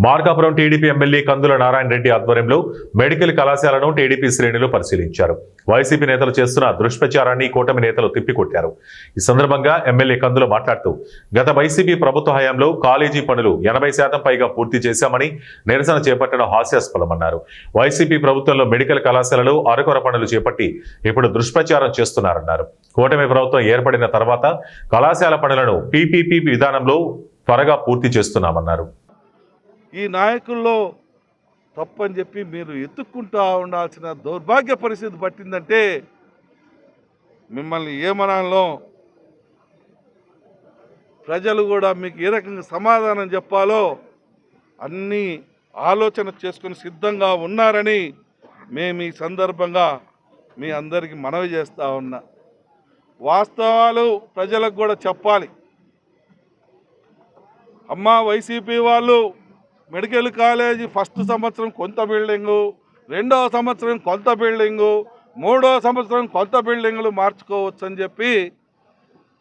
Markapuram TDP MLA కందుల నారాయణ రెడ్డి ఆధ్వర్యంలో medical కళాశాలను TDP శ్రేణులు పరిశీలించారు. వైసీపీ నేతలు చేస్తున్న దుష్ప్రచారాన్ని కూటమి నేతలు తిప్పికొట్టారు. ఈ సందర్భంగా ఎమ్మెల్యే కందుల మాట్లాడుతూ గత వైసీపీ ప్రభుత్వ హయాంలో కాలేజీ పనులు 80% పైగా పూర్తి చేశామని, నిరసన చేపట్టడం హాస్యాస్పదమన్నారు. వైసీపీ ప్రభుత్వంలో మెడికల్ కళాశాలలు అరకొర పనులు చేపట్టి ఇప్పుడు దుష్ప్రచారం చేస్తున్నారన్నారు. కూటమి ప్రభుత్వం ఏర్పడిన తర్వాత కళాశాల పనులను పీపీపీ విధానంలో త్వరగా పూర్తి చేస్తున్నామన్నారు. ఈ నాయకుల్లో తప్పని చెప్పి మీరు ఎత్తుక్కుంటూ ఉండాల్సిన దౌర్భాగ్య పరిస్థితి పట్టిందంటే మిమ్మల్ని ఏమనాలో ప్రజలు కూడా మీకు ఏ రకంగా సమాధానం చెప్పాలో అన్నీ ఆలోచన చేసుకుని సిద్ధంగా ఉన్నారని మేము ఈ సందర్భంగా మీ అందరికీ మనవి చేస్తూ ఉన్నా. వాస్తవాలు ప్రజలకు కూడా చెప్పాలి. అమ్మా వైసీపీ వాళ్ళు మెడికల్ కాలేజీ ఫస్ట్ సంవత్సరం కొంత బిల్డింగు, రెండవ సంవత్సరం కొంత బిల్డింగు, మూడవ సంవత్సరం కొంత బిల్డింగులు మార్చుకోవచ్చు అని చెప్పి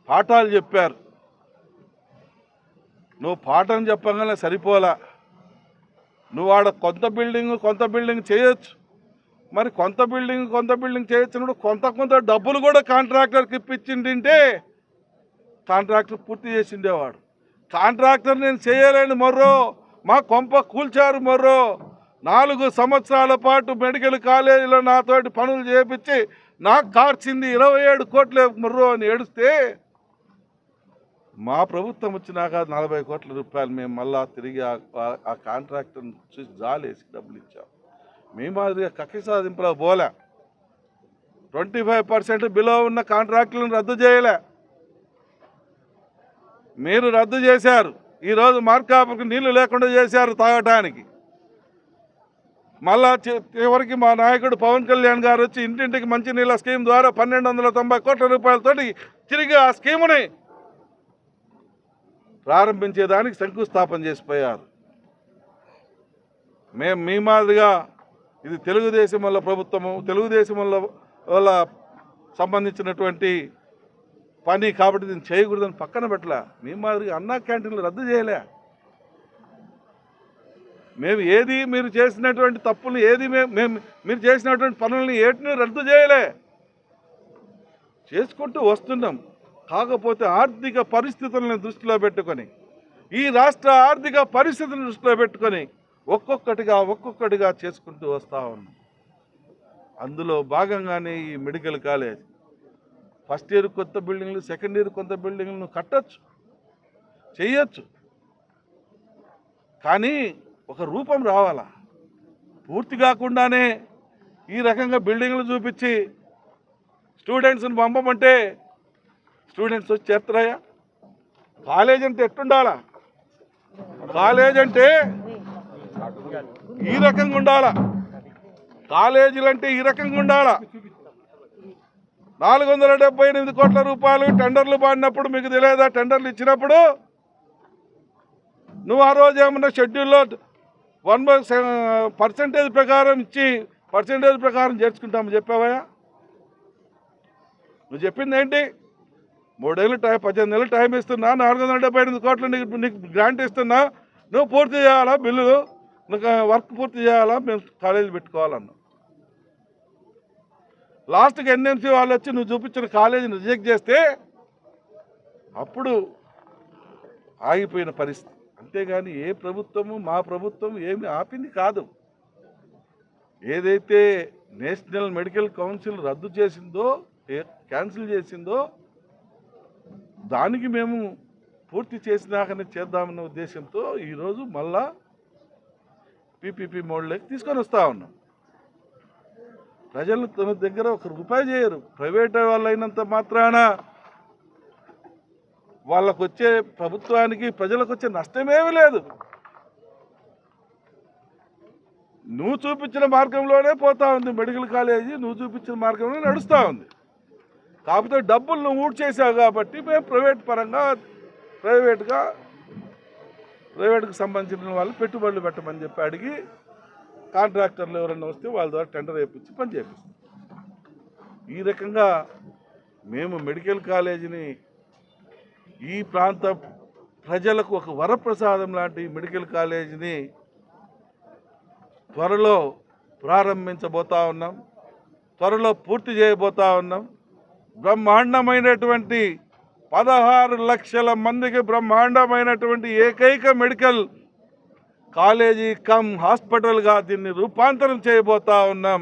పాఠాలు చెప్పారు. నువ్వు పాఠం చెప్పగానే సరిపోలా. నువ్వు ఆడ కొంత బిల్డింగ్ చేయొచ్చు. మరి కొంత బిల్డింగ్ చేయొచ్చినప్పుడు కొంత డబ్బులు కూడా కాంట్రాక్టర్కి ఇప్పించిండింటే కాంట్రాక్టర్ పూర్తి చేసిండేవాడు. కాంట్రాక్టర్ నేను చేయలేని మొర్రో, మా కొంప కూల్చారు మొర్రో, 4 సంవత్సరాల పాటు మెడికల్ కాలేజీలో నాతోటి పనులు చేపించి నాకు కార్చింది 27 కోట్ల మొర్రో అని ఏడుస్తే మా ప్రభుత్వం వచ్చినాక 40 కోట్ల రూపాయలు మేము మళ్ళా తిరిగి ఆ కాంట్రాక్టర్ని చూసి జాలేసి డబ్బులు ఇచ్చాం. మీ మాదిరిగా కక్ష సాధింపులో పోలే. 25% బిలో ఉన్న కాంట్రాక్టులను రద్దు చేయలే. మీరు రద్దు చేశారు. ఈరోజు మార్కాపుకి నీళ్లు లేకుండా చేశారు తాగటానికి. మళ్ళా చివరికి మా నాయకుడు పవన్ కళ్యాణ్ గారు వచ్చి ఇంటింటికి మంచినీళ్ళ స్కీమ్ ద్వారా 1290 కోట్ల రూపాయలతోటి తిరిగి ఆ స్కీముని ప్రారంభించేదానికి శంకుస్థాపన చేసిపోయారు. మేము మీ మాదిరిగా ఇది తెలుగుదేశం వల్ల ప్రభుత్వము, తెలుగుదేశం వల్ల సంబంధించినటువంటి పని కాబట్టి దీన్ని చేయకూడదని పక్కన పెట్టలే. మీ మాదిరిగా అన్నా క్యాంటీన్లు రద్దు చేయలే. మేము ఏది మీరు చేసినటువంటి తప్పులు మీరు చేసినటువంటి పనులని ఏటిని రద్దు చేయలే, చేసుకుంటూ వస్తున్నాం. కాకపోతే ఆర్థిక పరిస్థితులను దృష్టిలో పెట్టుకొని, ఈ రాష్ట్ర ఆర్థిక పరిస్థితులను దృష్టిలో పెట్టుకొని ఒక్కొక్కటిగా చేసుకుంటూ వస్తూ ఉన్నాం. అందులో భాగంగానే ఈ మెడికల్ కాలేజ్ ఫస్ట్ ఇయర్ కొత్త బిల్డింగ్లు, సెకండ్ ఇయర్ కొత్త బిల్డింగ్లను కట్టచ్చు, చేయొచ్చు. కానీ ఒక రూపం రావాలా. పూర్తి కాకుండానే ఈ రకంగా బిల్డింగ్లు చూపించి స్టూడెంట్స్ని పంపమంటే స్టూడెంట్స్ వచ్చి చేస్తారయ్యా? కాలేజ్ అంటే ఎట్టుండాలా? కాలేజ్ అంటే ఈ రకంగా ఉండాలా. కాలేజీలు అంటే ఈ రకంగా ఉండాలా. 478 కోట్ల రూపాయలు టెండర్లు పాడినప్పుడు మీకు తెలియదా? టెండర్లు ఇచ్చినప్పుడు నువ్వు ఆ రోజు ఏమన్నా షెడ్యూల్లో 1% ప్రకారం ఇచ్చి పర్సెంటేజ్ ప్రకారం చేర్చుకుంటామని చెప్పావయ్యా? నువ్వు చెప్పింది ఏంటి? 18 నెలలు టైం ఇస్తున్నా, 478 కోట్లు నీకు గ్రాంట్ ఇస్తున్నా, నువ్వు పూర్తి చేయాలా బిల్లులు, నువ్వు వర్క్ పూర్తి చేయాలా, మేము కాలేజీ పెట్టుకోవాలన్నా. లాస్ట్కి ఎన్ఎంసీ వాళ్ళు వచ్చి నువ్వు చూపించిన కాలేజీని రిజెక్ట్ చేస్తే అప్పుడు ఆగిపోయిన పరిస్థితి. అంతేగాని ఏ ప్రభుత్వము, మా ప్రభుత్వం ఏమి ఆపింది కాదు. ఏదైతే నేషనల్ మెడికల్ కౌన్సిల్ రద్దు చేసిందో, క్యాన్సిల్ చేసిందో దానికి మేము పూర్తి చేసినాకనే చేద్దామన్న ఉద్దేశంతో ఈరోజు మళ్ళా పీపీపీ మోడ్లోకి తీసుకొని వస్తూ ఉన్నాం. ప్రజలు తమ దగ్గర ₹1 చేయరు. ప్రైవేట్ వాళ్ళు అయినంత మాత్రాన వాళ్ళకు వచ్చే, ప్రభుత్వానికి ప్రజలకు వచ్చే నష్టమేమీ లేదు. నువ్వు చూపించిన మార్గంలోనే పోతా ఉంది మెడికల్ కాలేజీ, నువ్వు చూపించిన మార్గంలో నడుస్తూ ఉంది. కాకపోతే డబ్బులు నువ్వు ఊడ్ చేసావు కాబట్టి మేము ప్రైవేట్కి సంబంధించిన వాళ్ళు పెట్టుబడులు పెట్టమని చెప్పి అడిగి కాంట్రాక్టర్లు ఎవరైనా వస్తే వాళ్ళ ద్వారా టెండర్ వేయించి పని చేపిస్తాం. ఈ రకంగా మేము మెడికల్ కాలేజీని ఈ ప్రాంత ప్రజలకు ఒక వరప్రసాదం లాంటి మెడికల్ కాలేజీని త్వరలో ప్రారంభించబోతా ఉన్నాం, త్వరలో పూర్తి చేయబోతా ఉన్నాం. బ్రహ్మాండమైనటువంటి 16 లక్షల మందికి బ్రహ్మాండమైనటువంటి ఏకైక మెడికల్ కాలేజీ కమ్ హాస్పిటల్గా దీన్ని రూపాంతరం చేయబోతా ఉన్నాం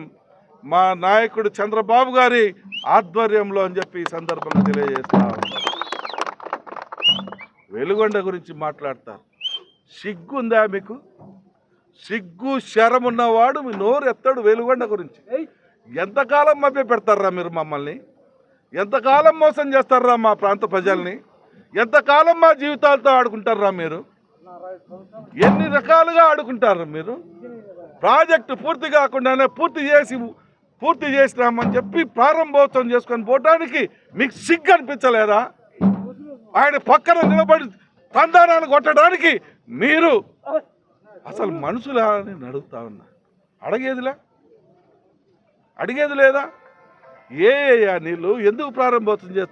మా నాయకుడు చంద్రబాబు గారి ఆధ్వర్యంలో అని చెప్పి ఈ సందర్భంగా తెలియజేస్తా ఉన్నాం. వెలుగొండ గురించి మాట్లాడతారు. సిగ్గుందా మీకు? సిగ్గు శరం ఉన్నవాడు మీ నోరు ఎత్తాడు వెలుగొండ గురించి. ఎంతకాలం మభ్య పెడతారా మీరు మమ్మల్ని? ఎంతకాలం మోసం చేస్తారా మా ప్రాంత ప్రజల్ని? ఎంతకాలం మా జీవితాలతో ఆడుకుంటారా మీరు? ఎన్ని రకాలుగా ఆడుకుంటారు మీరు? ప్రాజెక్టు పూర్తి కాకుండానే పూర్తి చేసినామని చెప్పి ప్రారంభోత్సవం చేసుకొని పోవడానికి మీకు సిగ్గు అనిపించలేదా? ఆయన పక్కన నిలబడి తందానాన్ని కొట్టడానికి మీరు అసలు మనుషులా నేను అడుగుతా ఉన్నా. అడిగేది లేదా? ఏ నీళ్ళు ఎందుకు ప్రారంభోత్సవం చేస్తారు?